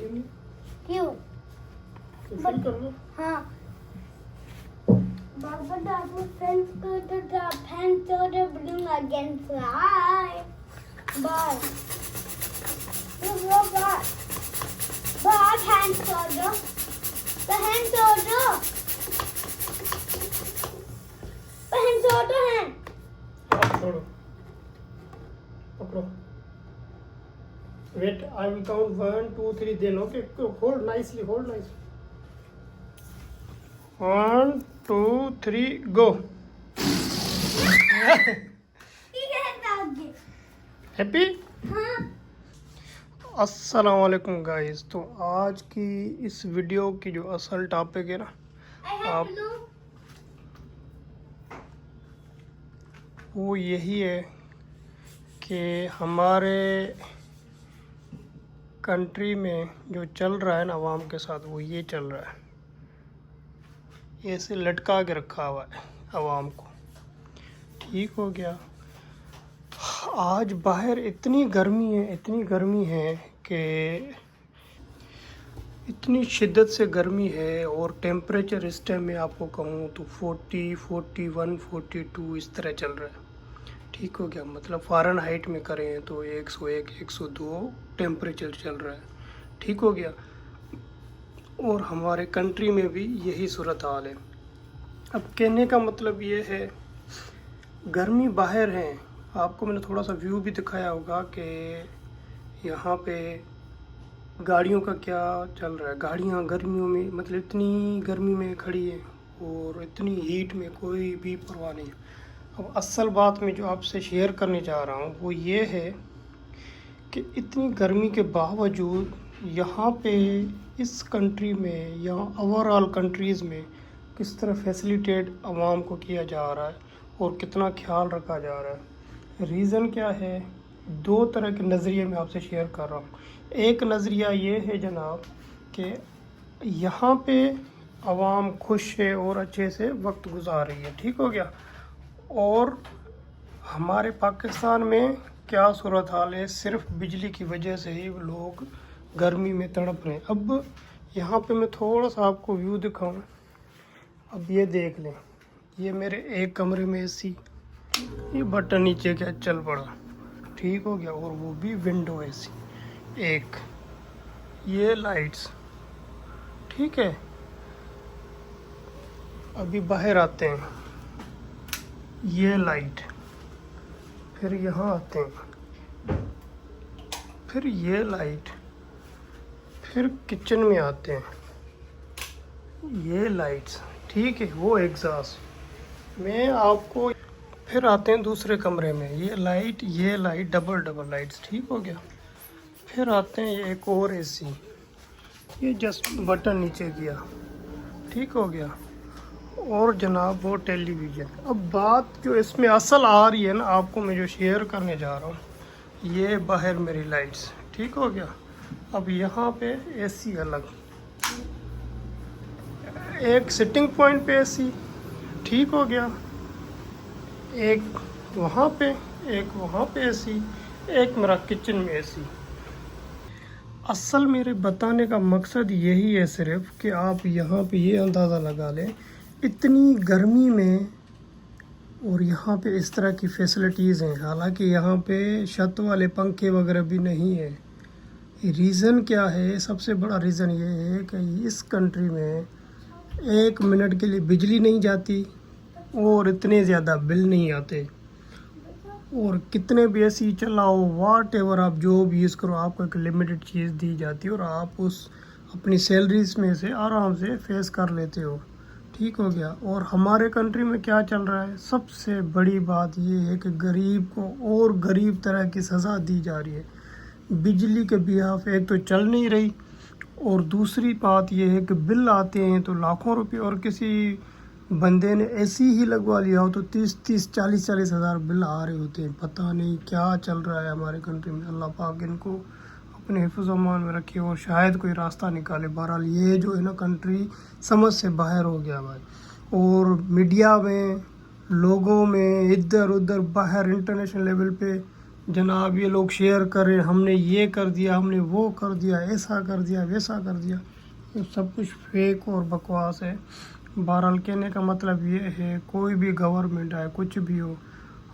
जल्दी नहीं क्यों? फिल कर लो। हाँ Baba that was sent to the hand to the balloon again fly. Bye. Look, bye. Bye, hand soldier. The hand soldier. The hand soldier hand. हाथ छोड़ो, पकड़ो। Wait, I will count 1, 2, 3. Then okay, hold nicely, hold nicely. 1, 2, 3, go. Happy? हाँ अस्सलाम वालेकुम guys. तो आज की इस वीडियो की जो असल टॉपिक है ना, I have आप blue. वो यही है कि हमारे कंट्री में जो चल रहा है ना अवाम के साथ, वो ये चल रहा है, ऐसे लटका के रखा हुआ है अवाम को। ठीक हो गया। आज बाहर इतनी गर्मी है कि इतनी शिद्दत से गर्मी है, और टेम्परेचर इस टाइम में आपको कहूँ तो 40, 41, 42 इस तरह चल रहा है। ठीक हो गया। मतलब फ़ारेनहाइट में करें तो 101, 102 टेम्परेचर चल रहा है। ठीक हो गया। और हमारे कंट्री में भी यही सूरत हाल है। अब कहने का मतलब ये है, गर्मी बाहर है। आपको मैंने थोड़ा सा व्यू भी दिखाया होगा कि यहाँ पे गाड़ियों का क्या चल रहा है। गाड़ियाँ गर्मियों में, मतलब इतनी गर्मी में खड़ी है और इतनी हीट में कोई भी परवाह नहीं। अब असल बात में जो आपसे शेयर करने जा रहा हूँ वो ये है कि इतनी गर्मी के बावजूद यहाँ पे इस कंट्री में या ओवरऑल कंट्रीज़ में किस तरह फैसिलिटेट आवाम को किया जा रहा है और कितना ख्याल रखा जा रहा है। रीज़न क्या है? दो तरह के नज़रिए में आपसे शेयर कर रहा हूँ। एक नज़रिया ये है जनाब कि यहाँ पे आवाम खुश है और अच्छे से वक्त गुजार रही है। ठीक हो गया। और हमारे पाकिस्तान में क्या सूरत हाल है, सिर्फ बिजली की वजह से ही लोग गर्मी में तड़प रहे हैं। अब यहाँ पे मैं थोड़ा सा आपको व्यू दिखाऊं। अब ये देख लें, ये मेरे एक कमरे में एसी, ये बटन नीचे क्या चल पड़ा। ठीक हो गया। और वो भी विंडो एसी एक, ये लाइट्स। ठीक है। अभी बाहर आते हैं, ये लाइट, फिर यहाँ आते हैं, फिर ये लाइट, फिर किचन में आते हैं, ये लाइट्स। ठीक है। वो एग्जॉस्ट में आपको, फिर आते हैं दूसरे कमरे में, ये लाइट डबल लाइट्स। ठीक हो गया। फिर आते हैं ये एक और एसी, ये जस्ट बटन नीचे किया। ठीक हो गया। और जनाब वो टेलीविज़न। अब बात जो इसमें असल आ रही है ना, आपको मैं जो शेयर करने जा रहा हूँ, ये बाहर मेरी लाइट्स। ठीक हो गया। अब यहाँ पे एसी अलग, एक सिटिंग पॉइंट पे एसी। ठीक हो गया। एक वहाँ पे, एक वहाँ पे एसी, एक मेरा किचन में एसी। असल मेरे बताने का मकसद यही है सिर्फ कि आप यहाँ पे ये अंदाज़ा लगा लें, इतनी गर्मी में और यहाँ पे इस तरह की फैसिलिटीज़ हैं। हालांकि यहाँ पे छत वाले पंखे वगैरह भी नहीं है। रीज़न क्या है? सबसे बड़ा रीज़न ये है कि इस कंट्री में 1 मिनट के लिए बिजली नहीं जाती और इतने ज़्यादा बिल नहीं आते। और कितने भी एसी चलाओ, वाट एवर आप जो भी यूज़ करो, आपको एक लिमिटेड चीज़ दी जाती है और आप उस अपनी सैलरीज में से आराम से फेस कर लेते हो। ठीक हो गया। और हमारे कंट्री में क्या चल रहा है? सबसे बड़ी बात ये है कि गरीब को और गरीब तरह की सज़ा दी जा रही है। बिजली के बिहाफ एक तो चल नहीं रही, और दूसरी बात ये है कि बिल आते हैं तो लाखों रुपए, और किसी बंदे ने एसी ही लगवा लिया हो तो 30 40 हज़ार बिल आ रहे होते हैं। पता नहीं क्या चल रहा है हमारे कंट्री में। अल्लाह पाक इनको अपने हिफ्ज़ अमान में रखे और शायद कोई रास्ता निकाले। बहरहाल ये जो है ना, कंट्री समझ से बाहर हो गया भाई। और मीडिया में, लोगों में, इधर उधर बाहर इंटरनेशनल लेवल पे जनाब ये लोग शेयर कर रहे हैं, हमने ये कर दिया, हमने वो कर दिया, ऐसा कर दिया, वैसा कर दिया, ये सब कुछ फेक और बकवास है। बहरहाल कहने का मतलब ये है, कोई भी गवर्नमेंट आए, कुछ भी हो,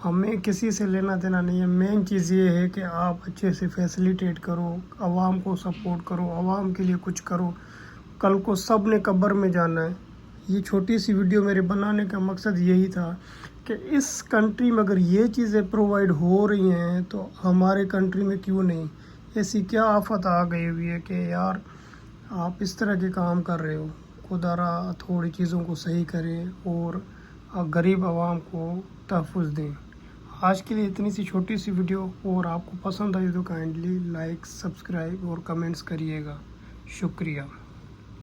हमें किसी से लेना देना नहीं है। मेन चीज़ ये है कि आप अच्छे से फैसिलिटेट करो, आवाम को सपोर्ट करो, आवाम के लिए कुछ करो। कल को सब ने कब्र में जाना है। ये छोटी सी वीडियो मेरे बनाने का मकसद यही था कि इस कंट्री में अगर ये चीज़ें प्रोवाइड हो रही हैं तो हमारे कंट्री में क्यों नहीं। ऐसी क्या आफत आ गई हुई है कि यार आप इस तरह के काम कर रहे हो। खुदारा थोड़ी चीज़ों को सही करें और गरीब आवाम को तहफ़्फ़ुज़ दें। आज के लिए इतनी सी छोटी सी वीडियो, और आपको पसंद आई तो काइंडली लाइक, सब्सक्राइब और कमेंट्स करिएगा। शुक्रिया।